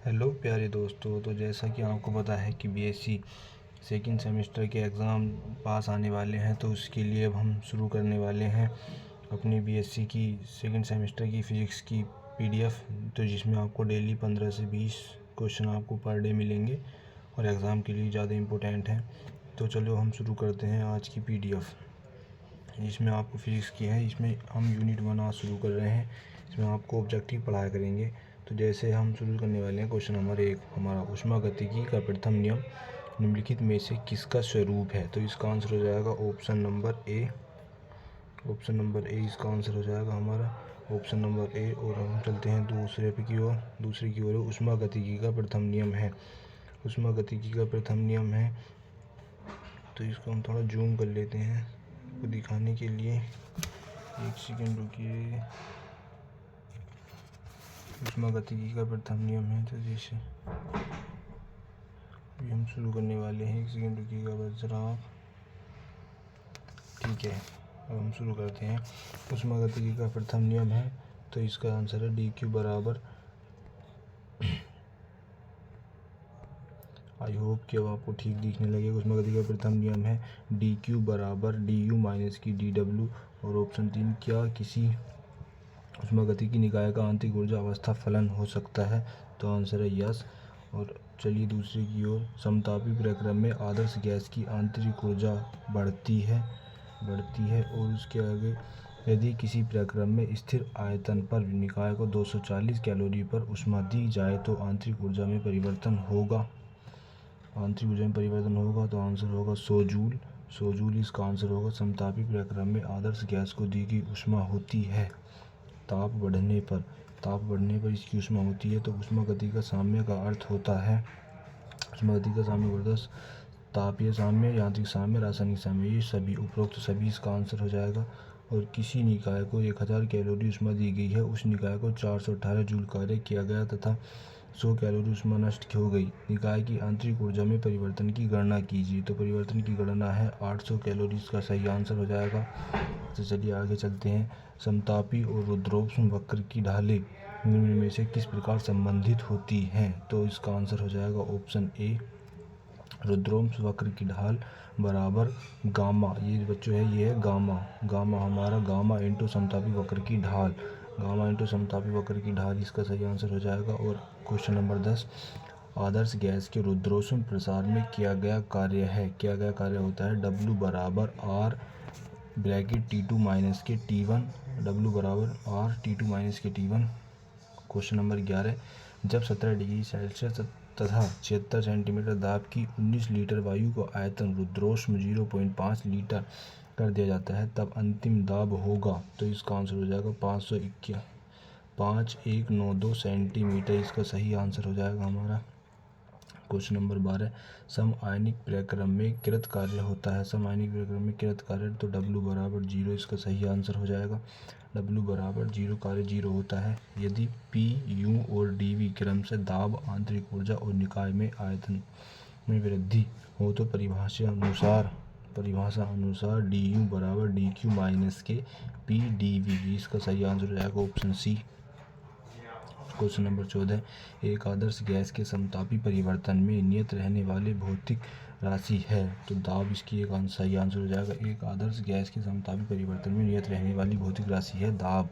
Hello प्यारे दोस्तों। तो जैसा कि आपको पता है कि बीएससी सेकंड सेमेस्टर के एग्ज़ाम पास आने वाले हैं, तो उसके लिए अब हम शुरू करने वाले हैं अपनी बीएससी की सेकंड सेमेस्टर की फ़िज़िक्स की पीडीएफ, तो जिसमें आपको डेली 15 से 20 क्वेश्चन आपको पर डे मिलेंगे और एग्ज़ाम के लिए ज़्यादा इम्पोर्टेंट हैं। तो चलो हम शुरू करते हैं आज की पीडीएफ। इसमें आपको फिज़िक्स की है, इसमें हम यूनिट 1 आज शुरू कर रहे हैं। इसमें आपको ऑब्जेक्टिव पढ़ाया करेंगे। तो जैसे हम शुरू करने वाले हैं, क्वेश्चन नंबर 1 हमारा, ऊष्मागतिकी का प्रथम नियम निम्नलिखित में से किसका स्वरूप है। तो इसका आंसर हो जाएगा option number A. Option number A इसका आंसर हो जाएगा हमारा, ऑप्शन नंबर ए। और हम चलते हैं दूसरे की ओर। दूसरे की ओर ऊष्मागतिकी का प्रथम नियम है, ऊष्मागतिकी का प्रथम नियम है। तो इसको हम थोड़ा जूम कर लेते हैं आपको दिखाने के लिए। एक सेकेंड रुकिए। ऊष्मागतिकी का प्रथम नियम है, तो जैसे अभी हम शुरू करने वाले हैं। एक सेकेंड रुकिएगा बस जरा आप। ठीक है, अब हम शुरू करते हैं। ऊष्मागतिकी का प्रथम नियम है, तो इसका आंसर है डी क्यू बराबर, आई होप कि अब आपको ठीक दिखने लगे। ऊष्मागतिकी का प्रथम नियम है डी क्यू बराबर डी यू माइनस की डी डब्ल्यू। और ऑप्शन 3, क्या किसी ऊष्मागतिकी निकाय का आंतरिक ऊर्जा अवस्था फलन हो सकता है। तो आंसर है यस। और चलिए दूसरे की ओर, समतापी प्रक्रम में आदर्श गैस की आंतरिक ऊर्जा बढ़ती है और उसके आगे, यदि किसी प्रक्रम में स्थिर आयतन पर निकाय को 240 कैलोरी पर ऊष्मा दी जाए तो आंतरिक ऊर्जा में परिवर्तन होगा। तो आंसर होगा 100 जूल इसका आंसर होगा। समतापी प्रक्रम में आदर्श गैस को दी गई ऊष्मा होती है, ताप बढ़ने पर इसकी ऊष्मा होती है। तो ऊष्मागतिकी का साम्य का अर्थ होता है, ऊष्मागतिकी का साम्य होता है तापीय साम्य, यांत्रिक साम्य, रासायनिक साम्य। ये सभी उपरोक्त सभी इसका आंसर हो जाएगा। और किसी निकाय को 1000 कैलोरी ऊष्मा दी गई है, उस निकाय को 418 जूल कार्य किया गया तथा 100 कैलोरी ऊष्मा नष्ट हो गई। निकाय की आंतरिक ऊर्जा में परिवर्तन की गणना कीजिए। तो परिवर्तन की गणना है 800 कैलोरी, इसका सही आंसर हो जाएगा। तो चलिए आगे चलते हैं। समतापी और रुद्रोष्म वक्र की ढालें निम्न में से किस प्रकार संबंधित होती हैं। तो इसका आंसर हो जाएगा ऑप्शन ए। रुद्रोष्म वक्र की ढाल बराबर गामा, ये बच्चों है, ये है गामा हमारा, गामा इंटू समतापी वक्र की ढाल, गामा इंटू समतापी वक्र की ढाल, इसका सही आंसर हो जाएगा। और क्वेश्चन नंबर 10, आदर्श गैस के रुद्रोष्म प्रसार में किया गया कार्य होता है W बराबर R ब्रैकेट T2 माइनस के T1, W बराबर R T2 माइनस के T1। क्वेश्चन नंबर 11, जब 17 डिग्री सेल्सियस तथा 76 सेंटीमीटर दाब की 19 लीटर वायु को आयतन रुद्रोष्म 0.5 लीटर कर दिया जाता है, तब अंतिम दाब होगा। तो इसका आंसर हो जाएगा 5192 सेंटीमीटर, इसका सही आंसर हो जाएगा हमारा। क्वेश्चन नंबर 12, सम आयनिक प्रक्रम में कृत कार्य होता है, सम आयनिक प्रक्रम में कृत कार्य, तो W बराबर 0, इसका सही आंसर हो जाएगा। W बराबर 0, कार्य 0 होता है यदि P, U और dV क्रम से दाब, आंतरिक ऊर्जा और निकाय में आयतन में वृद्धि हो। तो परिभाषा अनुसार du बराबर dq माइनस के P dV, इसका सही आंसर हो जाएगा ऑप्शन सी। क्वेश्चन नंबर 14, एक आदर्श गैस के समतापी परिवर्तन में नियत रहने वाली भौतिक राशि है। तो दाब इसकी एक सही आंसर हो जाएगा। एक आदर्श गैस के समतापी परिवर्तन में नियत रहने वाली भौतिक राशि है दाब।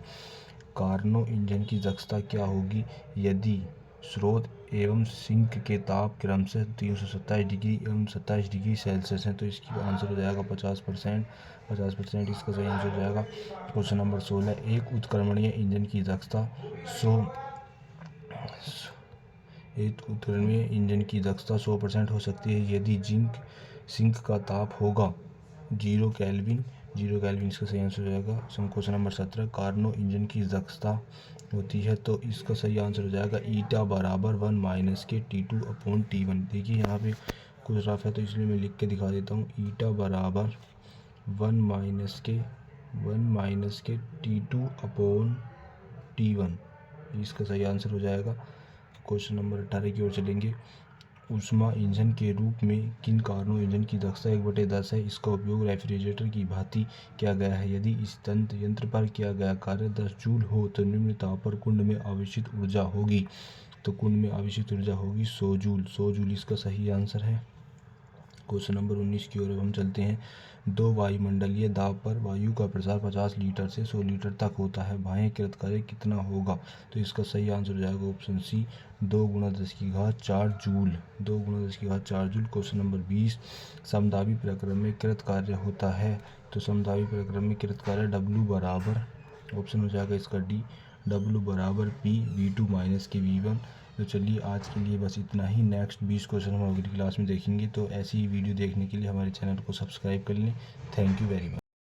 कार्नो इंजन की दक्षता क्या होगी यदि स्रोत एवं सिंक के ताप क्रम से 327 डिग्री एवं 27 डिग्री सेल्सियस है। तो इसकी आंसर हो जाएगा 50%, इसका सही आंसर हो जाएगा। क्वेश्चन नंबर 16, एक उत्क्रमणीय इंजन की दक्षता 100% हो सकती है यदि सिंक का ताप होगा 0 केल्विन, इसका सही आंसर हो जाएगा। क्वेश्चन नंबर 17, कार्नो इंजन की दक्षता होती है, तो इसका सही आंसर हो जाएगा ईटा बराबर 1 माइनस के T2 अपॉन T1। देखिए यहाँ पे कुछ रफ है, तो इसलिए मैं लिख के दिखा देता हूँ। ईटा बराबर 1 माइनस के T2 अपॉन T1, इसका सही आंसर हो जाएगा। क्वेश्चन नंबर 18 की ओर चलेंगे। ऊष्मा इंजन के रूप में किन कारणों इंजन की दक्षता 1/10 है। इसका उपयोग रेफ्रिजरेटर की भांति किया गया है। यदि इस यंत्र पर किया गया कार्य 10 जूल हो तो निम्न ताप पर कुंड में आवेशित ऊर्जा होगी। तो कुंड में आवेशित ऊर्जा होगी 100 जूल। 100 जूल इसका सही आंसर है। क्वेश्चन नंबर 19 की ओर हम चलते हैं। दो वायुमंडलीय दाब पर वायु का प्रसार 50 लीटर से 100 लीटर तक होता है, बाह्य कृत कार्य कितना होगा? तो इसका सही आंसर हो जाएगा option C, 2 × 10⁴ joule. 2 × 10⁴ joule. Question number 20, समदाबी प्रक्रम में कृत कार्य होता है। तो समदाबी प्रक्रम में कृत कार्य W बराबर, ऑप्शन हो जाएगा इसका डी, W बराबर P V2 - के V1। तो चलिए आज के लिए बस इतना ही। नेक्स्ट 20 क्वेश्चन हम अगली क्लास में देखेंगे। तो ऐसी ही वीडियो देखने के लिए हमारे चैनल को सब्सक्राइब कर लें। Thank you very much.